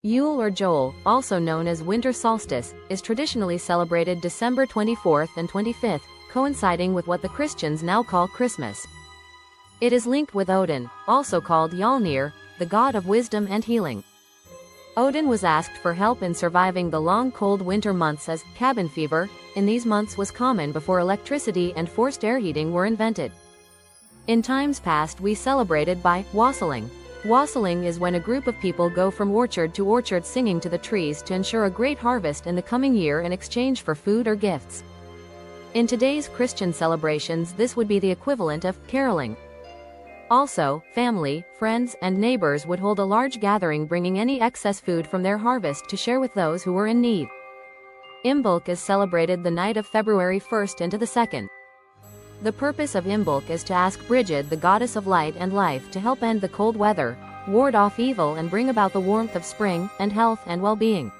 Yule or Joel, also known as winter solstice, is traditionally celebrated December 24th and 25th, coinciding with what the Christians now call Christmas. It is linked with Odin, also called Mjolnir, the god of wisdom and healing. Odin was asked for help in surviving the long cold winter months as cabin fever in these months was common before electricity and forced air heating were invented. In times past we celebrated by wassailing. Wassailing is when a group of people go from orchard to orchard singing to the trees to ensure a great harvest in the coming year in exchange for food or gifts. In today's Christian celebrations, this would be the equivalent of caroling. Also, family, friends, and neighbors would hold a large gathering bringing any excess food from their harvest to share with those who were in need. Imbolc is celebrated the night of February 1st into the 2nd. The purpose of Imbolc is to ask Brigid, the goddess of light and life, to help end the cold weather, ward off evil and bring about the warmth of spring, and health and well-being.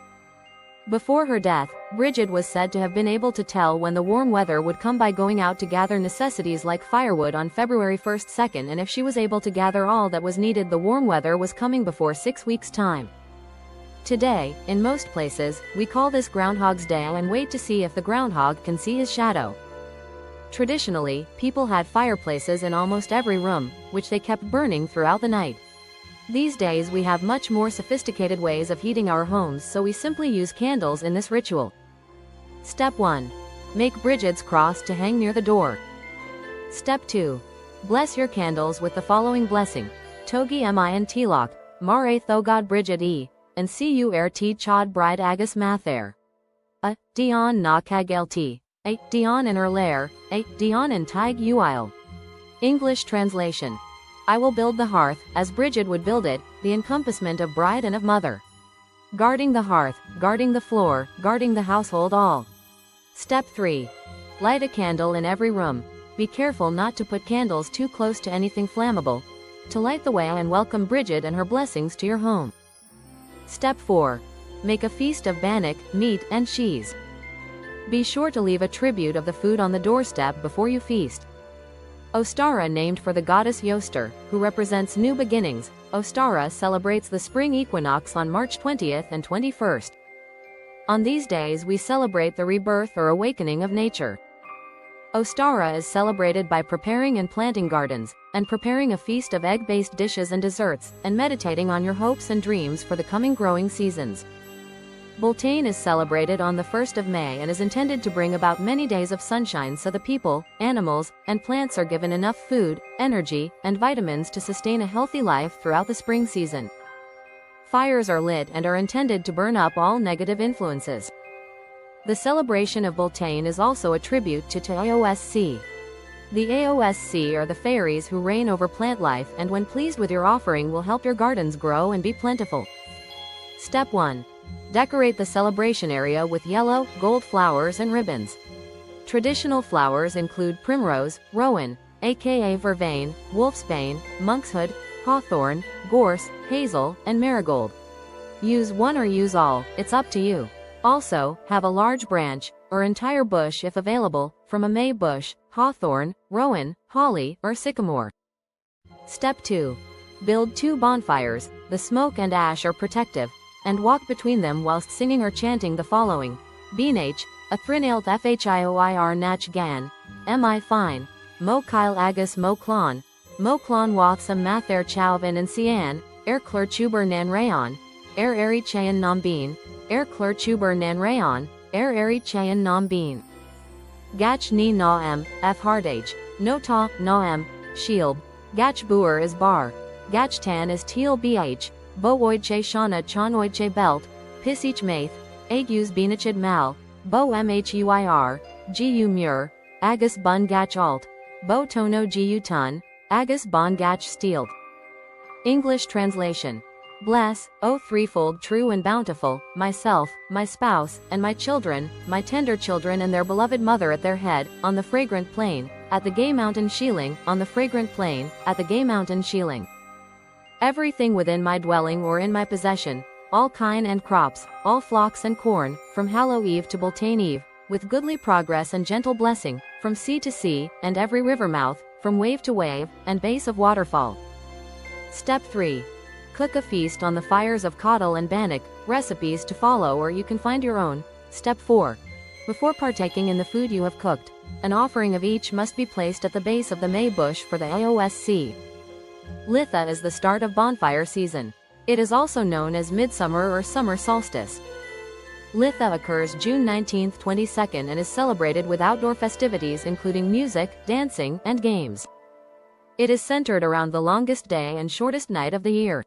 Before her death, Brigid was said to have been able to tell when the warm weather would come by going out to gather necessities like firewood on February 1st 2nd, and if she was able to gather all that was needed, the warm weather was coming before 6 weeks' time. Today, in most places, we call this Groundhog's Day and wait to see if the groundhog can see his shadow. Traditionally, people had fireplaces in almost every room, which they kept burning throughout the night. These days we have much more sophisticated ways of heating our homes, so we simply use candles in this ritual. Step 1. Make Brigid's cross to hang near the door. Step 2. Bless your candles with the following blessing: Togi min tilok, mare thogod Brigid e, and curt chod bride agus mather. A. Dion na kaglt. A. Dion in erlair. A. Dion in tig uil. English translation. I will build the hearth, as Brigid would build it, the encompassment of bride and of mother. Guarding the hearth, guarding the floor, guarding the household all. Step 3. Light a candle in every room. Be careful not to put candles too close to anything flammable, to light the way and welcome Brigid and her blessings to your home. Step 4. Make a feast of bannock, meat, and cheese. Be sure to leave a tribute of the food on the doorstep before you feast. Ostara, named for the goddess Yoster, who represents new beginnings, Ostara celebrates the spring equinox on March 20th and 21st. On these days we celebrate the rebirth or awakening of nature. Ostara is celebrated by preparing and planting gardens, and preparing a feast of egg-based dishes and desserts, and meditating on your hopes and dreams for the coming growing seasons. Beltane is celebrated on the 1st of May and is intended to bring about many days of sunshine so the people, animals, and plants are given enough food, energy, and vitamins to sustain a healthy life throughout the spring season. Fires are lit and are intended to burn up all negative influences. The celebration of Beltane is also a tribute to Aosc. The Aosc are the fairies who reign over plant life, and when pleased with your offering will help your gardens grow and be plentiful. Step 1. Decorate the celebration area with yellow, gold flowers and ribbons. Traditional flowers include primrose, rowan, aka vervain, wolfsbane, monkshood, hawthorn, gorse, hazel, and marigold. Use one or use all, it's up to you. Also, have a large branch, or entire bush if available, from a May bush, hawthorn, rowan, holly, or sycamore. Step 2. Build 2 bonfires, the smoke and ash are protective, and walk between them whilst singing or chanting the following: Benach, a thrinailt fhioir nach gan, mi fine, mo kyle agus mo clon wathsam mather chauvan and cian, klur chuber nan rayon, eri chayan nam bean, klur chuber nan rayon, eri chayan nam bean. Gach ni na f hardage, no ta na shield, gach buer is bar, gach tan is teal bh, bo che shana chanoid che belt, pisich maith, agus benachid mal, bo mhuir, gu mur, agus bun gach alt, bo tono gu tun, agus bon gach steeled. English translation. Bless, O threefold true and bountiful, myself, my spouse, and my children, my tender children and their beloved mother at their head, on the fragrant plain, at the gay mountain Sheeling, on the fragrant plain, at the gay mountain Sheeling. Everything within my dwelling or in my possession, all kine and crops, all flocks and corn, from Hallow Eve to Beltane Eve, with goodly progress and gentle blessing, from sea to sea, and every river mouth, from wave to wave, and base of waterfall. Step 3. Cook a feast on the fires of Caudle and Bannock, recipes to follow, or you can find your own. Step 4. Before partaking in the food you have cooked, an offering of each must be placed at the base of the May bush for the AOSC. Litha is the start of bonfire season. It is also known as midsummer or summer solstice. Litha occurs June 19th, 22nd and is celebrated with outdoor festivities including music, dancing, and games. It is centered around the longest day and shortest night of the year.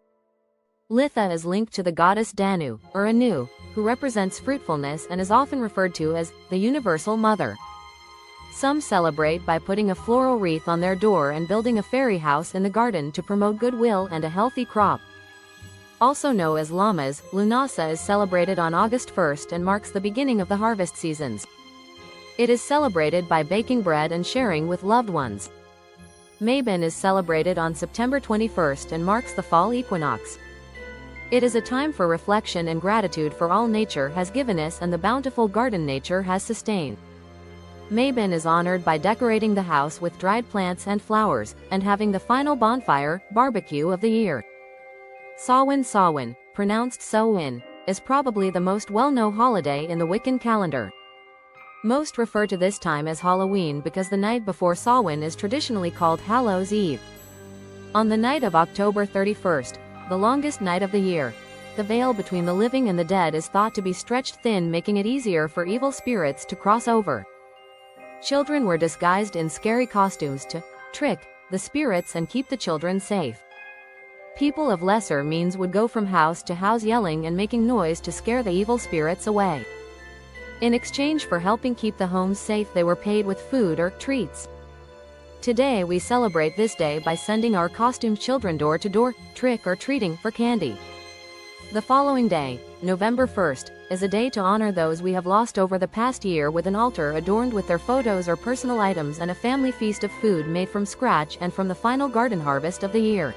Litha is linked to the goddess Danu, or Anu, who represents fruitfulness and is often referred to as the Universal Mother. Some celebrate by putting a floral wreath on their door and building a fairy house in the garden to promote goodwill and a healthy crop. Also known as Lamas, Lunasa is celebrated on August 1st and marks the beginning of the harvest seasons. It is celebrated by baking bread and sharing with loved ones. Mabon is celebrated on September 21st and marks the fall equinox. It is a time for reflection and gratitude for all nature has given us and the bountiful garden nature has sustained. Mabon is honored by decorating the house with dried plants and flowers, and having the final bonfire, barbecue of the year. Samhain, pronounced Samhain, is probably the most well-known holiday in the Wiccan calendar. Most refer to this time as Halloween because the night before Samhain is traditionally called Hallows' Eve. On the night of October 31st, the longest night of the year, the veil between the living and the dead is thought to be stretched thin, making it easier for evil spirits to cross over. Children were disguised in scary costumes to trick the spirits and keep the children safe. People of lesser means would go from house to house yelling and making noise to scare the evil spirits away. In exchange for helping keep the homes safe, they were paid with food or treats. Today we celebrate this day by sending our costumed children door to door, trick-or-treating for candy. The following day, November 1st, is a day to honor those we have lost over the past year with an altar adorned with their photos or personal items and a family feast of food made from scratch and from the final garden harvest of the year.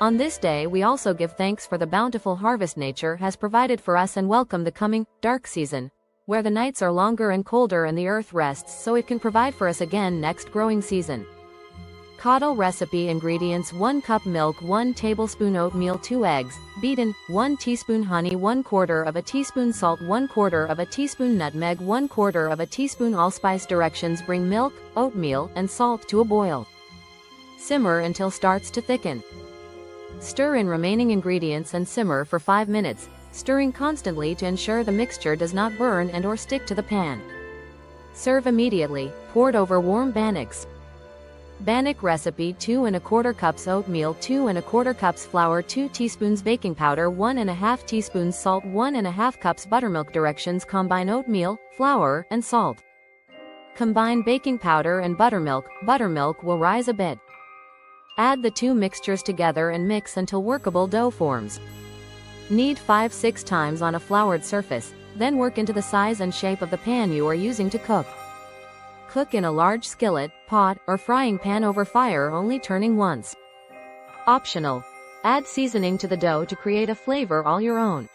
On this day we also give thanks for the bountiful harvest nature has provided for us and welcome the coming, dark season, where the nights are longer and colder and the earth rests so it can provide for us again next growing season. Coddle recipe ingredients: 1 cup milk, 1 tablespoon oatmeal, 2 eggs, beaten, 1 teaspoon honey, 1/4 of a teaspoon salt, 1/4 of a teaspoon nutmeg, 1/4 of a teaspoon allspice. Directions: bring milk, oatmeal, and salt to a boil. Simmer until starts to thicken. Stir in remaining ingredients and simmer for 5 minutes, stirring constantly to ensure the mixture does not burn and or stick to the pan. Serve immediately, poured over warm bannocks. Bannock recipe: 2 1/4 cups oatmeal, 2 1/4 cups flour, 2 teaspoons baking powder, 1 1/2 teaspoons salt, 1 1/2 cups buttermilk. Directions: combine oatmeal, flour, and salt. Combine baking powder and buttermilk. Buttermilk will rise a bit. Add the two mixtures together and mix until workable dough forms. Knead 5-6 times on a floured surface, then work into the size and shape of the pan you are using to cook. Cook in a large skillet, pot, or frying pan over fire, only turning once. Optional. Add seasoning to the dough to create a flavor all your own.